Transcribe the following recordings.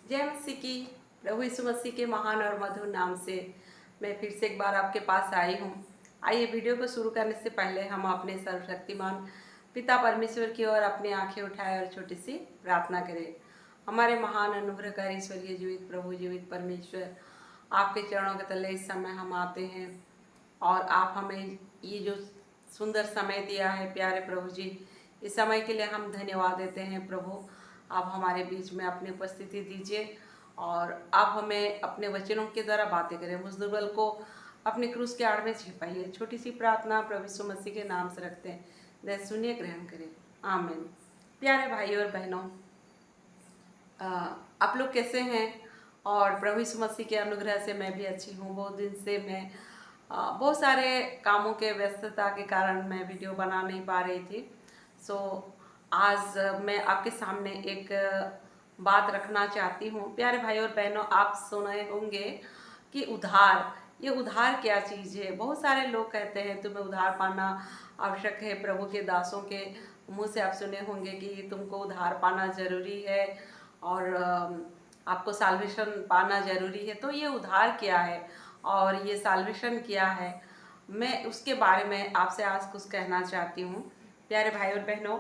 जय मसीह की। प्रभु यीशु मसीह के महान और मधुर नाम से मैं फिर से एक बार आपके पास आई हूँ। आइए वीडियो को शुरू करने से पहले हम अपने सर्वशक्तिमान पिता परमेश्वर की ओर अपनी आंखें उठाएं और छोटी सी प्रार्थना करें। हमारे महान अनुग्रहकारी ईश्वरीय जीवित प्रभु जीवित परमेश्वर, आपके चरणों के तले इस समय हम आते हैं और आप हमें ये जो सुंदर समय दिया है प्यारे प्रभु जी, इस समय के लिए हम धन्यवाद देते हैं। प्रभु आप हमारे बीच में अपनी उपस्थिति दीजिए और आप हमें अपने वचनों के द्वारा बातें करें। मुजदुबल को अपने क्रूस के आड़ में छिपाइए। छोटी सी प्रार्थना प्रभु यीशु मसीह के नाम से रखते हैं, दया सुनिए, ग्रहण करें, आमीन। प्यारे भाइयों और बहनों, आप लोग कैसे हैं? और प्रभु यीशु मसीह के अनुग्रह से मैं भी अच्छी हूँ। बहुत दिन से मैं बहुत सारे कामों के व्यस्तता के कारण मैं वीडियो बना नहीं पा रही थी। सो आज मैं आपके सामने एक बात रखना चाहती हूँ। प्यारे भाई और बहनों, आप सुने होंगे कि उधार, ये उधार क्या चीज़ है। बहुत सारे लोग कहते हैं तुम्हें उधार पाना आवश्यक है। प्रभु के दासों के मुंह से आप सुने होंगे कि तुमको उधार पाना ज़रूरी है और आपको साल्वेशन पाना ज़रूरी है। तो ये उधार क्या है और ये साल्वेशन क्या है, मैं उसके बारे में आपसे आज कुछ कहना चाहती हूँ। प्यारे भाई और बहनों,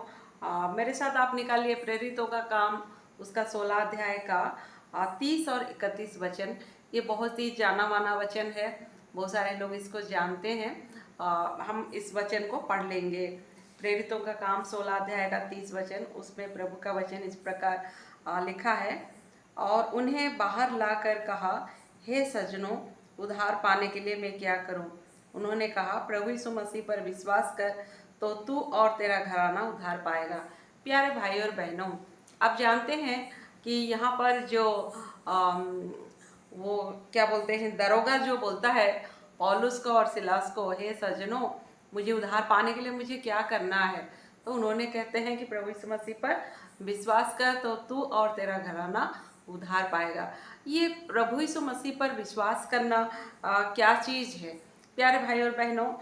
मेरे साथ आप निकालिए प्रेरितों का काम उसका 16 अध्याय का 30 और 31 वचन। ये बहुत ही जाना माना वचन है, बहुत सारे लोग इसको जानते हैं। हम इस वचन को पढ़ लेंगे। प्रेरितों का काम 16 अध्याय का 30 वचन, उसमें प्रभु का वचन इस प्रकार लिखा है। और उन्हें बाहर लाकर कहा, हे सज्जनों, उधार पाने के लिए मैं क्या करूं? उन्होंने कहा, प्रभु यीशु मसीह पर विश्वास कर तो तू और तेरा घराना उधार पाएगा। प्यारे भाई और बहनों, आप जानते हैं कि यहाँ पर जो वो क्या बोलते हैं, दरोगा जो बोलता है पौलुस को और सिलास को, हे सज्जनों, मुझे उधार पाने के लिए मुझे क्या करना है? तो उन्होंने कहते हैं कि प्रभु यीशु मसीह पर विश्वास कर तो तू और तेरा घराना उधार पाएगा। ये प्रभु यीशु मसीह पर विश्वास करना क्या चीज़ है? प्यारे भाई और बहनों,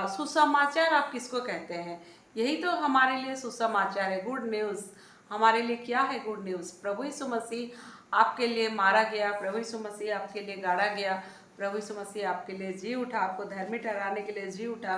सुसमाचार आप किसको कहते हैं? यही तो हमारे लिए सुसमाचार है, गुड न्यूज़। हमारे लिए क्या है गुड न्यूज़? प्रभु यीशु मसीह आपके लिए मारा गया, प्रभु यीशु मसीह आपके लिए गाड़ा गया, प्रभु यीशु मसीह आपके लिए जी उठा, आपको धर्मी ठहराने के लिए जी उठा,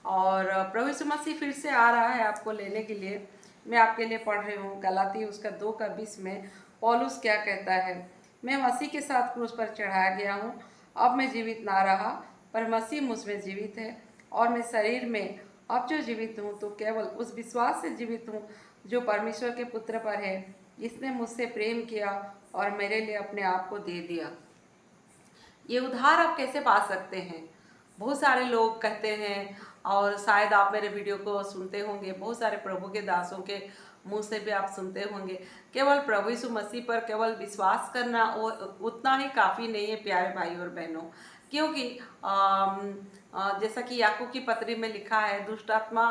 और प्रभु यीशु मसीह फिर से आ रहा है आपको लेने के लिए। मैं आपके लिए पढ़ रही हूँ गलाती उसका 2:20 में पौलुस क्या कहता है, मैं मसीह के साथ क्रूस पर चढ़ाया गया हूँ। अब मैं जीवित ना रहा, पर मसीह मुझ में जीवित है, और मैं शरीर में अब जो जीवित हूँ तो केवल उस विश्वास से जीवित हूँ जो परमेश्वर के पुत्र पर है। इसने मुझसे प्रेम किया और मेरे लिए अपने आप को दे दिया। ये उधार आप कैसे पा सकते हैं? बहुत सारे लोग कहते हैं, और शायद आप मेरे वीडियो को सुनते होंगे, बहुत सारे प्रभु के दासों के मुंह से भी आप सुनते होंगे, केवल प्रभु यीशु मसीह पर केवल विश्वास करना वो उतना ही काफ़ी नहीं है। प्यारे भाई और बहनों, क्योंकि जैसा कि याकूब की पत्री में लिखा है, दुष्ट आत्मा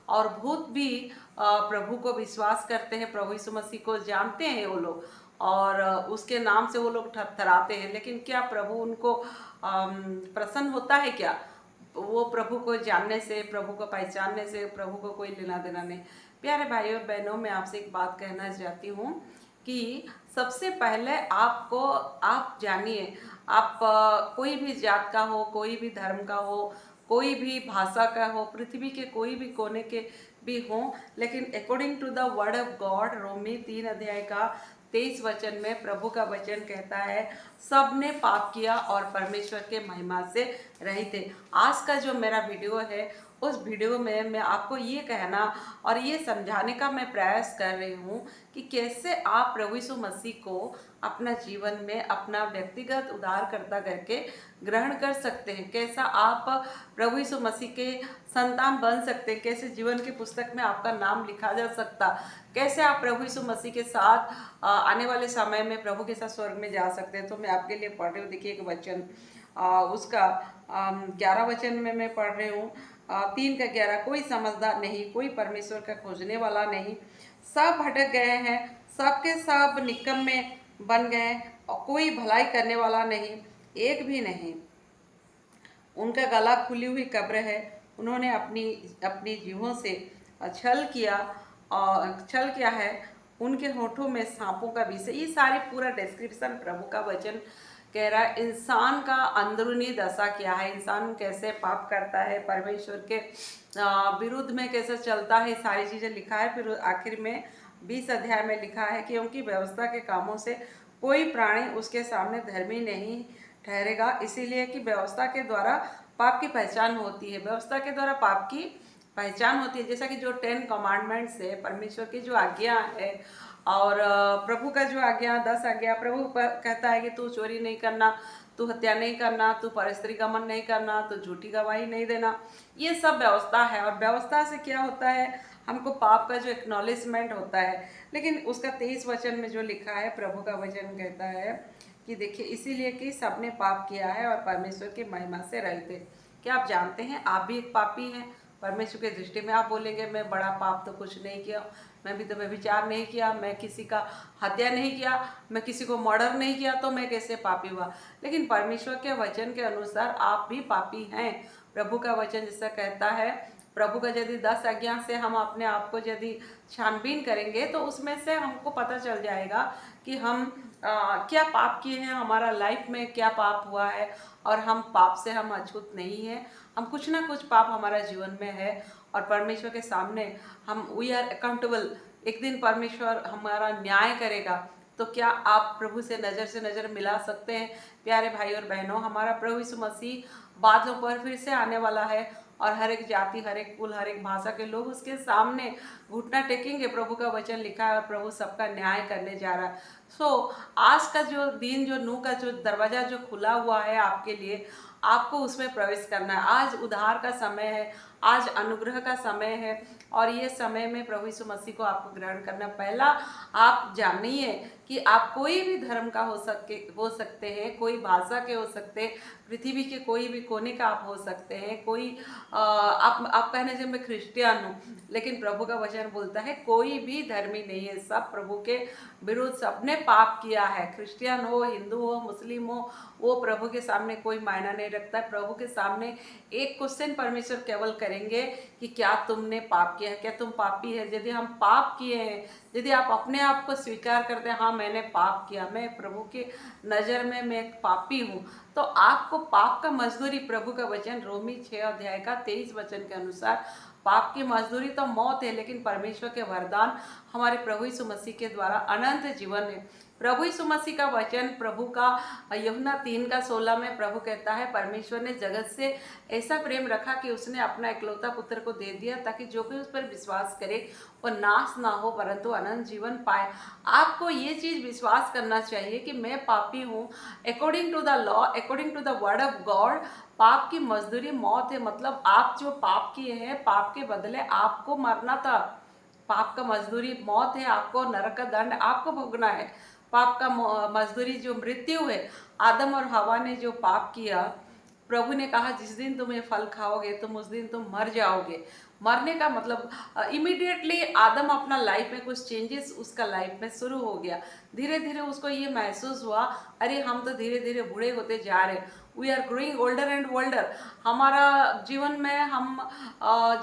और भूत भी प्रभु को विश्वास करते हैं, प्रभु यीशु मसीह को जानते हैं वो लोग, और उसके नाम से वो लोग थरथराते हैं। लेकिन क्या प्रभु उनको प्रसन्न होता है क्या? वो प्रभु को जानने से, प्रभु को पहचानने से प्रभु को कोई लेना देना नहीं। प्यारे भाइयों और बहनों, मैं आपसे एक बात कहना चाहती हूँ कि सबसे पहले आपको आप जानिए, आप कोई भी जात का हो, कोई भी धर्म का हो, कोई भी भाषा का हो, पृथ्वी के कोई भी कोने के भी हों, लेकिन according to the word of God, रोमी 3 अध्याय का 23 वचन में प्रभु का वचन कहता है, सब ने पाप किया और परमेश्वर के महिमा से रहित थे। आज का जो मेरा वीडियो है, उस वीडियो में मैं आपको ये कहना और ये समझाने का मैं प्रयास कर रही हूँ कि कैसे आप प्रभु यीशु मसीह को अपना जीवन में अपना व्यक्तिगत उद्धारकर्ता करके ग्रहण कर सकते हैं, कैसा आप प्रभु यीशु मसीह के संतान बन सकते हैं, कैसे जीवन की पुस्तक में आपका नाम लिखा जा सकता, कैसे आप प्रभु यीशु मसीह के साथ आने वाले समय में प्रभु के साथ स्वर्ग में जा सकते हैं। तो मैं आपके लिए पढ़ रही हूँ, देखिए एक वचन, उसका 11 वचन में मैं पढ़ रही हूँ, 3 का 11, कोई समझदार नहीं, कोई परमेश्वर का खोजने वाला नहीं, सब भटक गए हैं, सबके सब निकम्मे बन गए, और कोई भलाई करने वाला नहीं, एक भी नहीं। उनका गला खुली हुई कब्र है, उन्होंने अपनी अपनी जीभों से छल किया है, उनके होठों में सांपों का विष है। ये सारी पूरा डिस्क्रिप्शन प्रभु का वचन कह रहा है। इंसान का अंदरूनी दशा क्या है, इंसान कैसे पाप करता है, परमेश्वर के विरुद्ध में कैसे चलता है, सारी चीज़ें लिखा है। फिर आखिर में 20 अध्याय में लिखा है कि क्योंकि व्यवस्था के कामों से कोई प्राणी उसके सामने धर्मी नहीं ठहरेगा, इसीलिए कि व्यवस्था के द्वारा पाप की पहचान होती है। व्यवस्था के द्वारा पाप की पहचान होती है, जैसा कि जो 10 कमांडमेंट्स है, परमेश्वर की जो आज्ञा है, और प्रभु का जो आज्ञा 10 आज्ञा, प्रभु कहता है कि तू चोरी नहीं करना, तू हत्या नहीं करना, तू परस्त्री गमन नहीं करना, तू झूठी गवाही नहीं देना। ये सब व्यवस्था है। और व्यवस्था से क्या होता है, हमको पाप का जो एक्नॉलेजमेंट होता है। लेकिन उसका 23 वचन में जो लिखा है, प्रभु का वचन कहता है कि देखिए, इसीलिए कि सबने पाप किया है और परमेश्वर की महिमा से रहित है। क्या आप जानते हैं आप भी एक पापी हैं परमेश्वर की दृष्टि में? आप बोलेंगे मैं बड़ा पाप तो कुछ नहीं किया, मैं भी तो व्यभिचार नहीं किया, मैं किसी का हत्या नहीं किया, मैं किसी को मर्डर नहीं किया, तो मैं कैसे पापी हुआ? लेकिन परमेश्वर के वचन के अनुसार आप भी पापी हैं। प्रभु का वचन जिससे कहता है, प्रभु का यदि 10 आज्ञा से हम अपने आप को यदि छानबीन करेंगे तो उसमें से हमको पता चल जाएगा कि हम क्या पाप किए हैं, हमारा लाइफ में क्या पाप हुआ है। और हम पाप से हम अछूत नहीं हैं, हम कुछ ना कुछ पाप हमारा जीवन में है। और परमेश्वर के सामने हम वी आर अकाउंटेबल। एक दिन परमेश्वर हमारा न्याय करेगा। तो क्या आप प्रभु से नज़र मिला सकते हैं? प्यारे भाई और बहनों, हमारा प्रभु यीशु मसीह बादलों पर फिर से आने वाला है और हर एक जाति, हर एक कुल, हर एक भाषा के लोग उसके सामने घुटना टेकेंगे। प्रभु का वचन लिखा है और प्रभु सबका न्याय करने जा रहा है। आज का जो दिन, जो नूह का जो दरवाज़ा जो खुला हुआ है आपके लिए, आपको उसमें प्रवेश करना है। आज उद्धार का समय है, आज अनुग्रह का समय है और ये समय में प्रभु यीशु मसीह को आपको ग्रहण करना। पहला आप जानिए कि आप कोई भी धर्म का हो सकते हैं, कोई भाषा के हो सकते हैं, पृथ्वी के कोई भी कोने का आप हो सकते हैं, कोई आप कहने से मैं क्रिश्चियन हूँ, लेकिन प्रभु का वचन बोलता है कोई भी धर्मी नहीं है, सब प्रभु के विरुद्ध सबने पाप किया है। क्रिश्चियन हो, हिंदू हो, मुस्लिम हो, वो प्रभु के सामने कोई मायना नहीं रखता है। प्रभु के सामने एक क्वेश्चन परमेश्वर केवल करेंगे कि क्या तुमने पाप किया है, क्या तुम पापी है? यदि हम पाप किए हैं, यदि आप अपने आप को स्वीकार करते हैं, हाँ मैंने पाप किया, मैं प्रभु के नज़र में मैं एक पापी हूँ, तो आपको पाप का मजदूरी, प्रभु का वचन रोमी 6 अध्याय का 23 वचन के अनुसार, पाप की मजदूरी तो मौत है, लेकिन परमेश्वर के वरदान हमारे प्रभु यीशु मसीह के द्वारा अनंत जीवन है। प्रभु यीशु मसीह का वचन, प्रभु का यूहन्ना 3:16 में प्रभु कहता है, परमेश्वर ने जगत से ऐसा प्रेम रखा कि उसने अपना इकलौता पुत्र को दे दिया, ताकि जो भी उस पर विश्वास करे वो नाश ना हो परंतु अनंत जीवन पाए। आपको ये चीज़ विश्वास करना चाहिए कि मैं पापी हूँ। According to the law, according to the word of God, पाप की मजदूरी मौत है। मतलब आप जो पाप किए हैं, पाप के बदले आपको मरना था। पाप का मजदूरी मौत है, आपको नरक का दंड आपको भोगना है। पाप का मजदूरी जो मृत्यु है। आदम और हवा ने जो पाप किया, प्रभु ने कहा जिस दिन तुम ये फल खाओगे तुम उस दिन तुम मर जाओगे। मरने का मतलब इमीडिएटली आदम अपना लाइफ में कुछ चेंजेस उसका लाइफ में शुरू हो गया। धीरे धीरे उसको ये महसूस हुआ, अरे हम तो धीरे धीरे बूढ़े होते जा रहे, we are growing older and older. हमारा जीवन में हम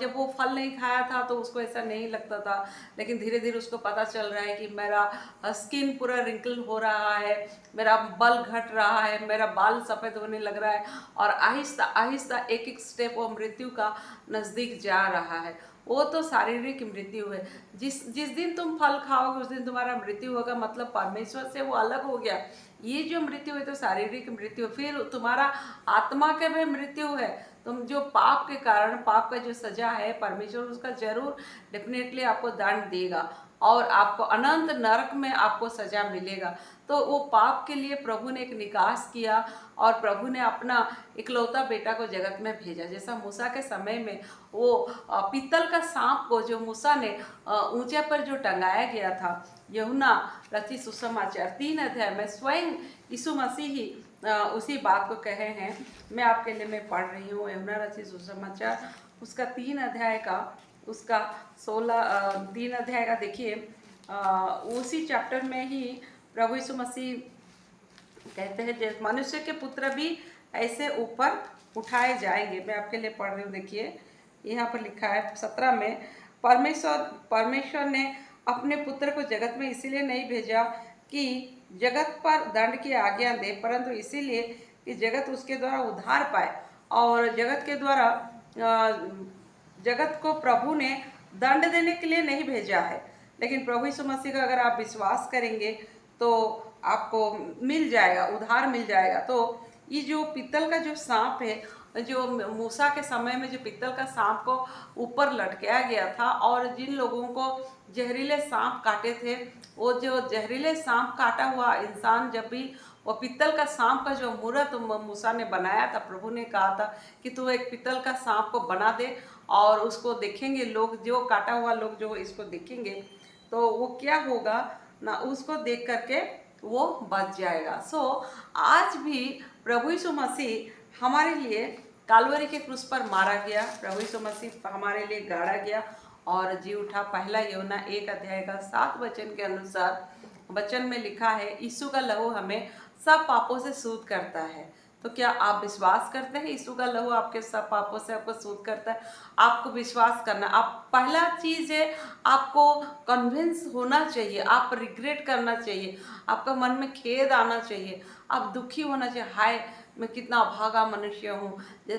जब वो फल नहीं खाया था तो उसको ऐसा नहीं लगता था, लेकिन धीरे धीरे उसको पता चल रहा है कि मेरा स्किन पूरा रिंकल हो रहा है, मेरा बल घट रहा है, मेरा बाल सफ़ेद होने लग रहा है, और आहिस्ता आहिस्ता एक एक स्टेप वो मृत्यु का नज़दीक जा रहा है। वो तो शारीरिक मृत्यु है। जिस जिस दिन तुम फल खाओगे उस दिन तुम्हारा मृत्यु होगा, मतलब परमेश्वर से वो अलग हो गया। ये जो मृत्यु है तो शारीरिक मृत्यु। फिर तुम्हारा आत्मा के में मृत्यु है। तुम जो पाप के कारण, पाप का जो सजा है, परमेश्वर उसका जरूर डेफिनेटली आपको दंड देगा और आपको अनंत नरक में आपको सजा मिलेगा। तो वो पाप के लिए प्रभु ने एक निकास किया और प्रभु ने अपना इकलौता बेटा को जगत में भेजा। जैसा मूसा के समय में वो पीतल का सांप को जो मूसा ने ऊंचे पर जो टंगाया गया था, यूहन्ना रचित सुसमाचार 3 अध्याय में स्वयं यीशु मसीह ही उसी बात को कहे हैं। मैं आपके लिए मैं पढ़ रही हूँ यूहन्ना रचित सुसमाचार उसका 3 अध्याय का, उसका 3 अध्याय का देखिए, उसी चैप्टर में ही प्रभु यीशु मसीह कहते हैं जैसे मनुष्य के पुत्र भी ऐसे ऊपर उठाए जाएंगे। मैं आपके लिए पढ़ रही हूँ, देखिए यहाँ पर लिखा है 17 में, परमेश्वर ने अपने पुत्र को जगत में इसीलिए नहीं भेजा कि जगत पर दंड की आज्ञा दे, परंतु इसीलिए कि जगत उसके द्वारा उद्धार पाए। और जगत के द्वारा जगत को प्रभु ने दंड देने के लिए नहीं भेजा है, लेकिन प्रभु यीशु मसीह का अगर आप विश्वास करेंगे तो आपको मिल जाएगा, उद्धार मिल जाएगा। तो ये जो पीतल का जो सांप है, जो मूसा के समय में जो पीतल का सांप को ऊपर लटकाया गया था, और जिन लोगों को जहरीले सांप काटे थे, वो जो जहरीले सांप काटा हुआ इंसान जब भी वो पीतल का सांप का जो मूर्त मूसा ने बनाया था, प्रभु ने कहा था कि तू एक पीतल का सांप को बना दे और उसको देखेंगे लोग, जो काटा हुआ लोग जो इसको देखेंगे तो वो क्या होगा ना, उसको देख करके वो बच जाएगा। आज भी प्रभु यीशु मसीह हमारे लिए कालवरी के क्रूस पर मारा गया, प्रभु यीशु मसीह हमारे लिए गाड़ा गया और जी उठा। पहला यूहन्ना 1 अध्याय का 7 वचन के अनुसार वचन में लिखा है, यीशु का लहू हमें सब पापों से शुद्ध करता है। तो क्या आप विश्वास करते हैं यीशु का लहू आपके सब पापों से आपको शुद्ध करता है? आपको विश्वास करना, आप पहला चीज है, आपको कन्विंस होना चाहिए, आप रिग्रेट करना चाहिए, आपका मन में खेद आना चाहिए, आप दुखी होना चाहिए, हाय मैं कितना अभागा मनुष्य हूँ।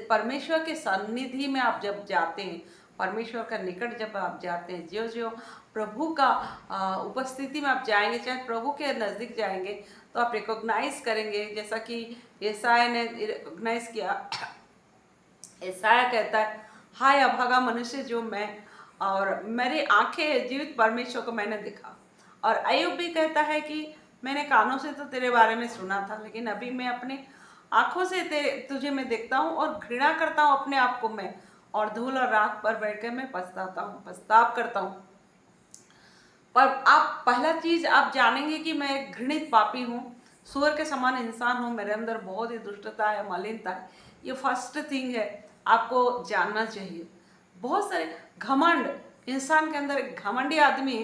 परमेश्वर के सन्निधि में आप जब जाते हैं, परमेश्वर का निकट जब आप जाते हैं, जो जो प्रभु का उपस्थिति में आप जाएंगे, चाहे प्रभु के नज़दीक जाएंगे, तो आप रिकॉग्नाइज करेंगे, जैसा कि यशायाह ने रिकॉग्नाइज किया। यशायाह कहता है, हाय अभागा मनुष्य जो मैं, और मेरी आंखें जीवित परमेश्वर को मैंने देखा। और अय्यूब भी कहता है कि मैंने कानों से तो तेरे बारे में सुना था, लेकिन अभी मैं अपने आंखों से तुझे मैं देखता हूँ और घृणा करता हूँ अपने आप को मैं, और धूल और राख पर बैठकर मैं पछताव करता हूँ। पर आप पहला चीज आप जानेंगे कि मैं एक घृणित पापी हूँ, सूअर के समान इंसान हूँ, मेरे अंदर बहुत ही दुष्टता है, मलिनता है। ये फर्स्ट थिंग है, आपको जानना चाहिए। बहुत सारे घमंड, इंसान के अंदर एक घमंडी आदमी,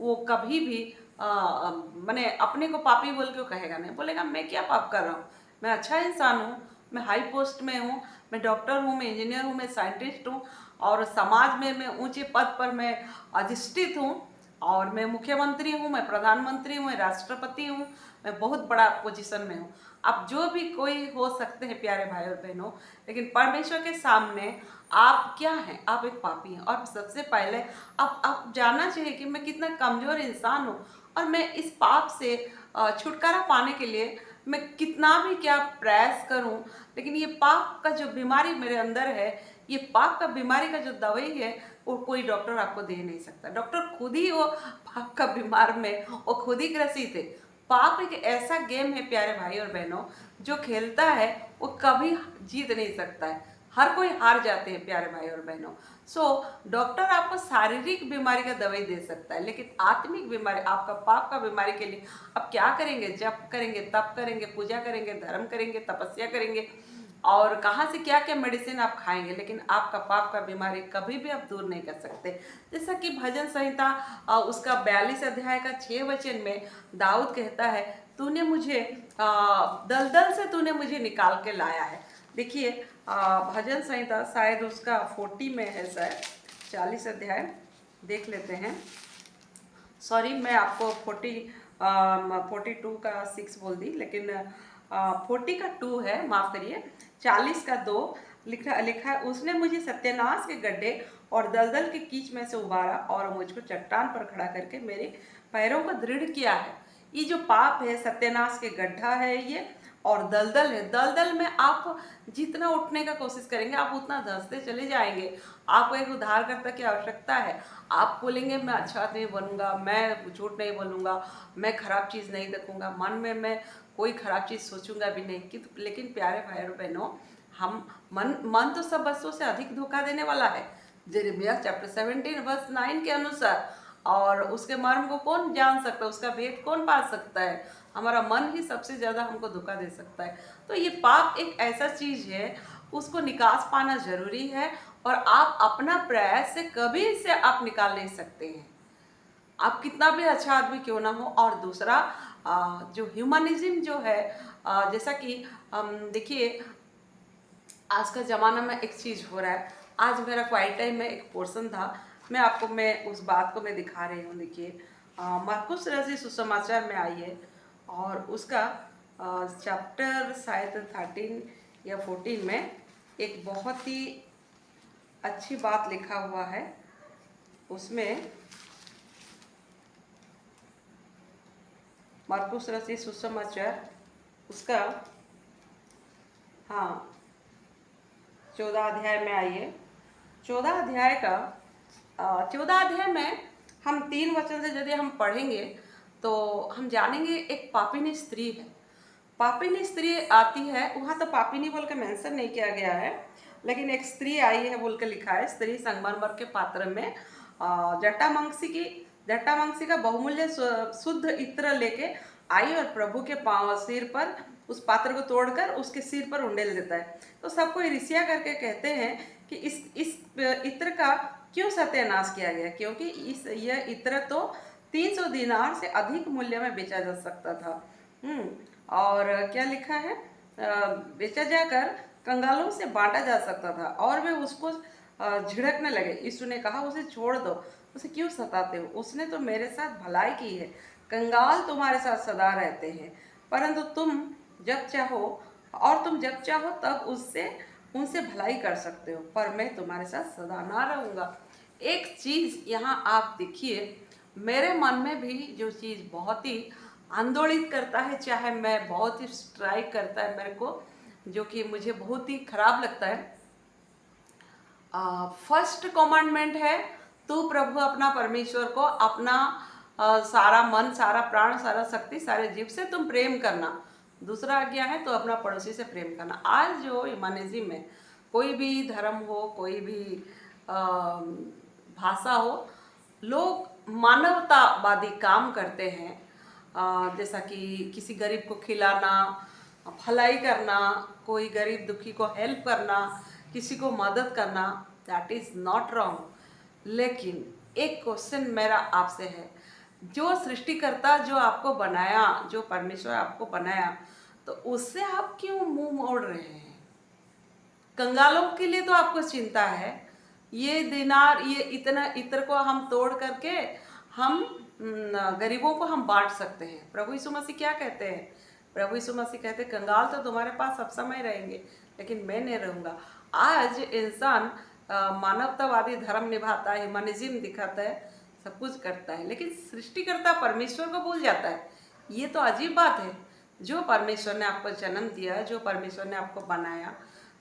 वो कभी भी मैंने अपने को पापी बोल के कहेगा नहीं, बोलेगा मैं क्या पाप कर रहा हूँ, मैं अच्छा इंसान हूँ, मैं हाई पोस्ट में हूँ, मैं डॉक्टर हूँ, मैं इंजीनियर हूँ, मैं साइंटिस्ट हूँ, और समाज में मैं ऊंचे पद पर मैं अधिष्ठित हूँ, और मैं मुख्यमंत्री हूँ, मैं प्रधानमंत्री हूँ, मैं राष्ट्रपति हूँ, मैं बहुत बड़ा पोजीशन में हूँ। आप जो भी कोई हो सकते हैं प्यारे भाई और बहनों, लेकिन परमेश्वर के सामने आप क्या हैं? आप एक पापी हैं। और सबसे पहले आप जानना चाहिए कि मैं कितना कमजोर इंसान हूँ, और मैं इस पाप से छुटकारा पाने के लिए मैं कितना भी क्या प्रयास करूं, लेकिन ये पाप का जो बीमारी मेरे अंदर है, ये पाप का बीमारी का जो दवाई है, वो कोई डॉक्टर आपको दे नहीं सकता। डॉक्टर खुद ही वो पाप का बीमार में वो खुद ही ग्रसित है। पाप एक ऐसा गेम है प्यारे भाई और बहनों, जो खेलता है वो कभी जीत नहीं सकता है, हर कोई हार जाते हैं प्यारे भाई और बहनों। डॉक्टर आपको शारीरिक बीमारी का दवाई दे सकता है, लेकिन आत्मिक बीमारी, आपका पाप का बीमारी के लिए आप क्या करेंगे? जप करेंगे, तप करेंगे, पूजा करेंगे, धर्म करेंगे, तपस्या करेंगे, और कहाँ से क्या क्या मेडिसिन आप खाएंगे, लेकिन आपका पाप का बीमारी कभी भी आप दूर नहीं कर सकते। जैसा कि भजन संहिता उसका 42 अध्याय का 6 वचन में दाऊद कहता है, तूने मुझे दलदल से तूने मुझे निकाल के लाया है। देखिए भजन संहिता शायद उसका 40 में है, शायद 40 अध्याय देख लेते हैं। सॉरी, मैं आपको 42 का 6 बोल दी, लेकिन 40 का 2 है, माफ करिए। 40 का 2 लिखा है, उसने मुझे सत्यानाश के गड्ढे और दलदल के कीच में से उबारा और मुझको चट्टान पर खड़ा करके मेरे पैरों को दृढ़ किया है। ये जो पाप है, सत्यानाश के गड्ढा है ये, और दलदल है। दलदल में आप जितना उठने का कोशिश करेंगे, आप उतना धंसते चले जाएंगे। आपको एक उद्धारकर्ता की आवश्यकता है। आप बोलेंगे मैं अच्छा नहीं बनूंगा, मैं झूठ नहीं बोलूंगा, मैं खराब चीज़ नहीं देखूंगा, मन में मैं कोई खराब चीज़ सोचूंगा भी नहीं कि, लेकिन प्यारे भाई और बहनों, हम मन तो सब वस्तुओं से अधिक धोखा देने वाला है, यिर्मयाह चैप्टर 17 वर्स 9 के अनुसार। और उसके मर्म को कौन जान सकता है, उसका भेद कौन पा सकता है? हमारा मन ही सबसे ज़्यादा हमको धोखा दे सकता है। तो ये पाप एक ऐसा चीज़ है, उसको निकास पाना जरूरी है, और आप अपना प्रयास से कभी इसे आप निकाल नहीं सकते हैं, आप कितना भी अच्छा आदमी क्यों ना हो। और दूसरा जो ह्यूमनिज्म जो है, जैसा कि देखिए आज का ज़माना में एक चीज़ हो रहा है। आज मेरा क्वाइट टाइम में एक पोर्शन था, मैं उस बात को मैं दिखा रही हूँ। देखिए, मरकुस रसी सुसमाचार में आई है और उसका चैप्टर शायद 13 या 14 में एक बहुत ही अच्छी बात लिखा हुआ है। उसमें मरकुस रसी सुसमाचार उसका 14 अध्याय में आई है। 14 अध्याय में हम 3 वचन से यदि हम पढ़ेंगे तो हम जानेंगे एक पापिनी स्त्री है। पापिनी स्त्री आती है, वहाँ तो पापिनी बोल के मेंशन नहीं किया गया है, लेकिन एक स्त्री आई है बोल के लिखा है। स्त्री संगमरमर के पात्र में जटामांसी का बहुमूल्य शुद्ध इत्र लेके आई और प्रभु के सिर पर उस पात्र को तोड़कर उसके सिर पर उंडेल देता है। तो सबको ईर्ष्या करके कहते हैं कि इस इत्र का क्यों सत्यानाश किया गया, क्योंकि यह इत्र तो 300 दिनार से अधिक मूल्य में बेचा जा सकता था। और क्या लिखा है, बेचा जाकर कंगालों से बांटा जा सकता था और वे उसको झिड़कने लगे। यीशु ने कहा, उसे छोड़ दो, उसे क्यों सताते हो, उसने तो मेरे साथ भलाई की है। कंगाल तुम्हारे साथ सदा रहते हैं, परंतु तुम जब चाहो तब उनसे भलाई कर सकते हो, पर मैं तुम्हारे साथ सदा ना रहूँगा। एक चीज़ यहाँ आप देखिए, मेरे मन में भी जो चीज़ बहुत ही आंदोलित करता है, चाहे मैं बहुत ही स्ट्राइक करता है मेरे को, जो कि मुझे बहुत ही खराब लगता है। फर्स्ट कमांडमेंट है, तू प्रभु अपना परमेश्वर को अपना सारा मन, सारा प्राण, सारा शक्ति, सारे जीव से तुम प्रेम करना। दूसरा आज्ञा है तो अपना पड़ोसी से प्रेम करना। आज जो ह्यूमनिज्म में कोई भी धर्म हो, कोई भी भाषा हो, लोग मानवतावादी काम करते हैं। जैसा कि किसी गरीब को खिलाना, भलाई करना, कोई गरीब दुखी को हेल्प करना, किसी को मदद करना, दैट इज़ नॉट रॉन्ग। लेकिन एक क्वेश्चन मेरा आपसे है, जो सृष्टिकर्ता जो आपको बनाया, जो परमेश्वर आपको बनाया, तो उससे आप क्यों मुंह मोड़ रहे हैं? कंगालों के लिए तो आपको चिंता है। ये दिनार, ये इतना इत्र को हम तोड़ करके हम गरीबों को हम बांट सकते हैं। प्रभु यीशु मसीह क्या कहते हैं? प्रभु यीशु मसीह कहते हैं, कंगाल तो तुम्हारे पास सब समय रहेंगे, लेकिन मैं नहीं रहूँगा। आज इंसान मानवतावादी धर्म निभाता है, ह्यूमनिज्म दिखाता है, सब कुछ करता है, लेकिन सृष्टिकर्ता परमेश्वर को भूल जाता है। ये तो अजीब बात है। जो परमेश्वर ने आपको जन्म दिया, जो परमेश्वर ने आपको बनाया,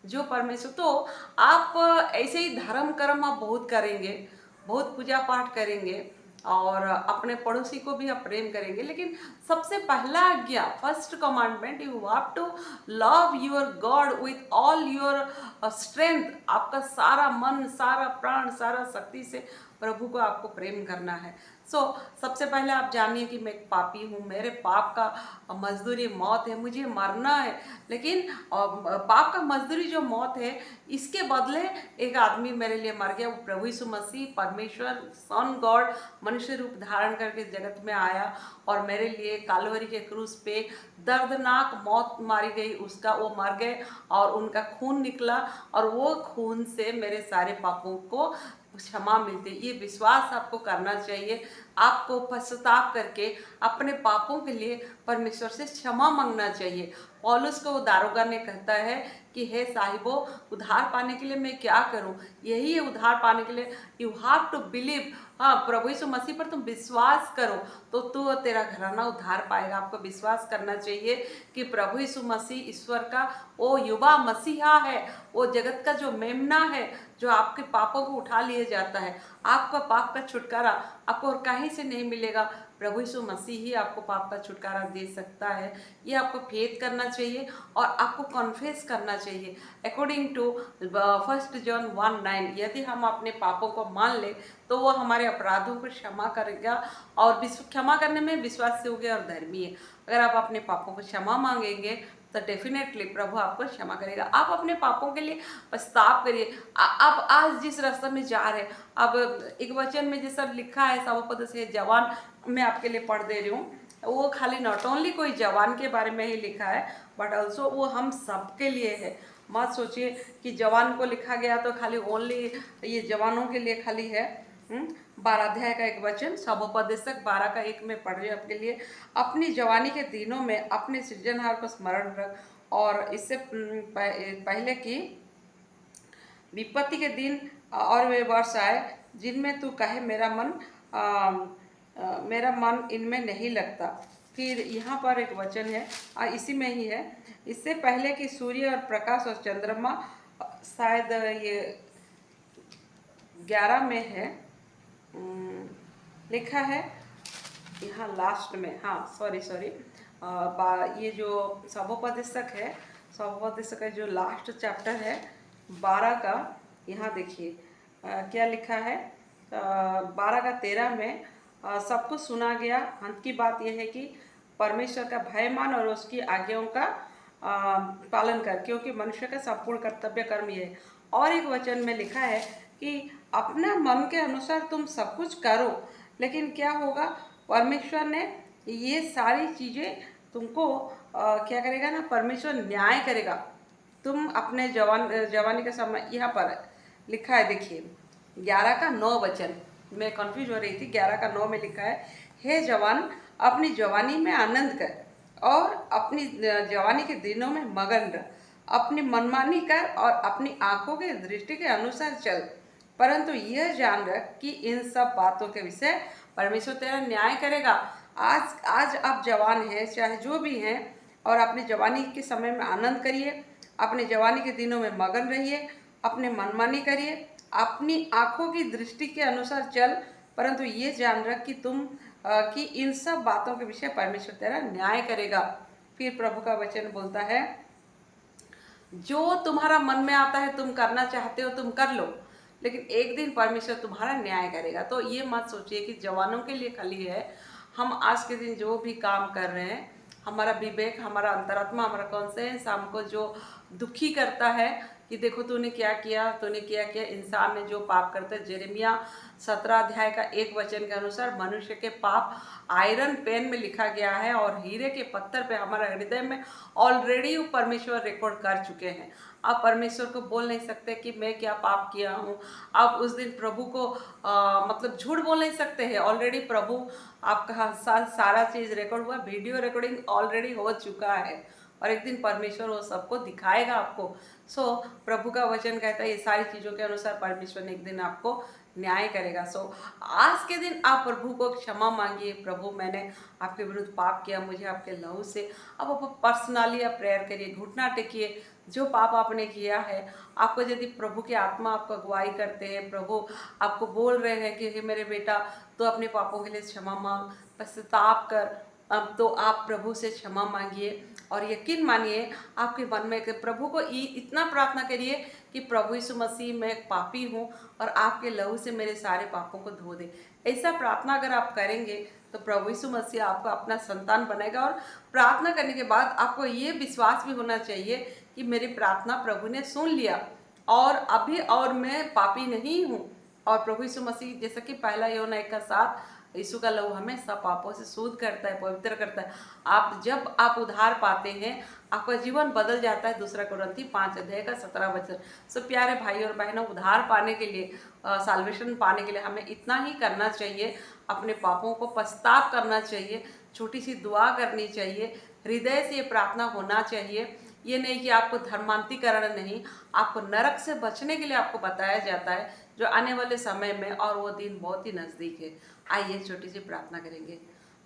जो परमेश्वर, तो आप ऐसे ही धर्म कर्म आप बहुत करेंगे, बहुत पूजा पाठ करेंगे और अपने पड़ोसी को भी आप प्रेम करेंगे, लेकिन सबसे पहला आज्ञा, first commandment, you have to love your God with all your strength. आपका सारा मन, सारा प्राण, सारा शक्ति से प्रभु को आपको प्रेम करना है। सबसे पहले आप जानिए कि मैं एक पापी हूँ, मेरे पाप का मजदूरी मौत है, मुझे मरना है। लेकिन पाप का मजदूरी जो मौत है, इसके बदले एक आदमी मेरे लिए मर गया, वो प्रभु यीशु मसीह, परमेश्वर, सन गॉड, मनुष्य रूप धारण करके जगत में आया और मेरे लिए कालवरी के क्रूस पे दर्दनाक मौत मारी गई, उसका वो मर गए और उनका खून निकला और वो खून से मेरे सारे पापों को क्षमा मिलती है। ये विश्वास आपको करना चाहिए। आपको पश्चाताप करके अपने पापों के लिए परमेश्वर से क्षमा मांगना चाहिए। पौलुस को दारोगा ने कहता है कि हे साहिबो, उद्धार पाने के लिए मैं क्या करूं? यही है उद्धार पाने के लिए, यू हैव टू बिलीव। हाँ, प्रभु यीशु मसीह पर तुम विश्वास करो तो तू तेरा घराना उद्धार पाएगा। आपको विश्वास करना चाहिए कि प्रभु यीशु मसीह ईश्वर का वो युवा मसीहा है, वो जगत का जो मेमना है, जो आपके पापों को उठा लिए जाता है। आपका पाप का छुटकारा आपको और कहीं से नहीं मिलेगा, प्रभु यीशु मसीह ही आपको पाप का छुटकारा दे सकता है। ये आपको फेथ करना चाहिए और आपको कॉन्फेस करना चाहिए अकॉर्डिंग टू 1 जॉन 1:9। यदि हम अपने पापों को मान ले तो वो हमारे अपराधों को क्षमा करेगा और क्षमा करने में विश्वास योग्य और धर्मी है। अगर आप अपने पापों को क्षमा मांगेंगे तो डेफिनेटली प्रभु आपको क्षमा करेगा। आप अपने पापों के लिए पछताव करिए। आप आज जिस रास्ते में जा रहे हैं, अब एक वचन में जैसा लिखा है, सभापद से जवान, मैं आपके लिए पढ़ दे रही हूँ। वो खाली नॉट ओनली कोई जवान के बारे में ही लिखा है, बट ऑल्सो वो हम सब के लिए है। मत सोचिए कि जवान को लिखा गया तो खाली ओनली ये जवानों के लिए खाली है। 12 अध्याय का एक वचन, सभोपदेशक 12 का 1 में पढ़ रही हूँ आपके लिए। अपनी जवानी के दिनों में अपने सृजनहार को स्मरण रख, और इससे पहले की विपत्ति के दिन और वे वर्ष आए जिनमें तू कहे मेरा मन इनमें नहीं लगता। फिर यहाँ पर एक वचन है, इसी में ही है, इससे पहले कि सूर्य और प्रकाश और चंद्रमा, शायद ये 11 में है, लिखा है यहाँ लास्ट में, हाँ सॉरी ये जो सभोपदेशक है, सभोपदेशक का जो लास्ट चैप्टर है 12 का, यहाँ देखिए क्या लिखा है। 12 का 13 में सबको सुना गया, अंत की बात यह है कि परमेश्वर का भय मान और उसकी आज्ञाओं का पालन कर, क्योंकि मनुष्य का संपूर्ण कर्तव्य कर्म ये है। और एक वचन में लिखा है कि अपना मन के अनुसार तुम सब कुछ करो, लेकिन क्या होगा, परमेश्वर ने ये सारी चीज़ें तुमको क्या करेगा ना, परमेश्वर न्याय करेगा। तुम अपने जवानी का समय, यहाँ पर लिखा है देखिए 11 का 9 वचन, मैं कंफ्यूज हो रही थी, 11 का 9 में लिखा है, हे जवान अपनी जवानी में आनंद कर और अपनी जवानी के दिनों में मगन रह, अपनी मनमानी कर और अपनी आंखों के दृष्टि के अनुसार चल, परंतु यह जान रख कि इन सब बातों के विषय परमेश्वर तेरा न्याय करेगा। आज आप जवान हैं, चाहे जो भी हैं, और अपनी जवानी के समय में आनंद करिए, अपने जवानी के दिनों में मगन रहिए, अपने मनमानी करिए, अपनी आंखों की दृष्टि के अनुसार चल, परंतु ये जान रख कि इन सब बातों के विषय परमेश्वर तेरा न्याय करेगा। फिर प्रभु का वचन बोलता है, जो तुम्हारा मन में आता है तुम करना चाहते हो तुम कर लो, लेकिन एक दिन परमेश्वर तुम्हारा न्याय करेगा। तो ये मत सोचिए कि जवानों के लिए खाली है। हम आज के दिन जो भी काम कर रहे हैं, हमारा विवेक, हमारा अंतरात्मा, हमारा कॉन्सेंस हमको जो दुखी करता है कि देखो तूने क्या किया, इंसान ने जो पाप करता है। जेरेमिया 17 अध्याय का 1 वचन के अनुसार मनुष्य के पाप आयरन पेन में लिखा गया है और हीरे के पत्थर पे हमारा हृदय में ऑलरेडी परमेश्वर रिकॉर्ड कर चुके हैं। आप परमेश्वर को बोल नहीं सकते कि मैं क्या पाप किया हूँ। आप उस दिन प्रभु को मतलब झूठ बोल नहीं सकते हैं। ऑलरेडी प्रभु आपका सारा चीज़ रिकॉर्ड हुआ, वीडियो रिकॉर्डिंग ऑलरेडी हो चुका है, और एक दिन परमेश्वर वो सबको दिखाएगा आपको। प्रभु का वचन कहता है ये सारी चीज़ों के अनुसार परमेश्वर ने एक दिन आपको न्याय करेगा। आज के दिन आप प्रभु को क्षमा मांगिए, प्रभु मैंने आपके विरुद्ध पाप किया, मुझे आपके लहू से। अब आप पर्सनली आप प्रेयर करिए, घुटना टेकिए, जो पाप आपने किया है। आपको यदि प्रभु की आत्मा आपको अगुवाई करते हैं, प्रभु आपको बोल रहे हैं कि हे मेरे बेटा तो अपने पापों के लिए क्षमा मांग, पश्चाताप कर, अब तो आप प्रभु से क्षमा मांगिए और यकीन मानिए आपके मन में प्रभु को इतना प्रार्थना करिए कि प्रभु यीशु मसीह मैं एक पापी हूँ और आपके लहू से मेरे सारे पापों को धो दे। ऐसा प्रार्थना अगर आप करेंगे तो प्रभु यीशु मसीह आपको अपना संतान बनाएगा। और प्रार्थना करने के बाद आपको ये विश्वास भी होना चाहिए कि मेरी प्रार्थना प्रभु ने सुन लिया और अभी और मैं पापी नहीं हूँ। और प्रभु यीशु मसीह जैसा कि पहला यूहन्ना 1:7, यीशु का लहू हमें सब पापों से शुद्ध करता है, पवित्र करता है। जब आप उद्धार पाते हैं आपका जीवन बदल जाता है। 2 कुरिन्थी 5 अध्याय का 17 वचन। प्यारे भाई और बहनों, उद्धार पाने के लिए, साल्वेशन पाने के लिए हमें इतना ही करना चाहिए, अपने पापों को पश्चाताप करना चाहिए, छोटी सी दुआ करनी चाहिए, हृदय से ये प्रार्थना होना चाहिए। ये नहीं कि आपको धर्मांतरीकरण नहीं, आपको नरक से बचने के लिए आपको बताया जाता है जो आने वाले समय में, और वो दिन बहुत ही नज़दीक है। आइए छोटी सी प्रार्थना करेंगे।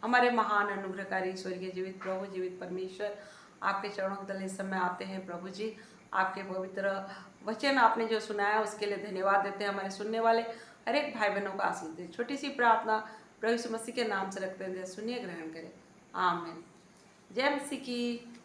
हमारे महान अनुग्रहकारी स्वर्गीय जीवित प्रभु, जीवित परमेश्वर, आपके चरणों के तले इस समय आते हैं प्रभु जी। आपके पवित्र वचन आपने जो सुनाया उसके लिए धन्यवाद देते हैं। हमारे सुनने वाले हर एक भाई बहनों को आशीष दें। छोटी सी प्रार्थना प्रभु यीशु मसीह के नाम से रखते हैं, सुनिए, ग्रहण करें। आमीन। जय मसीह की।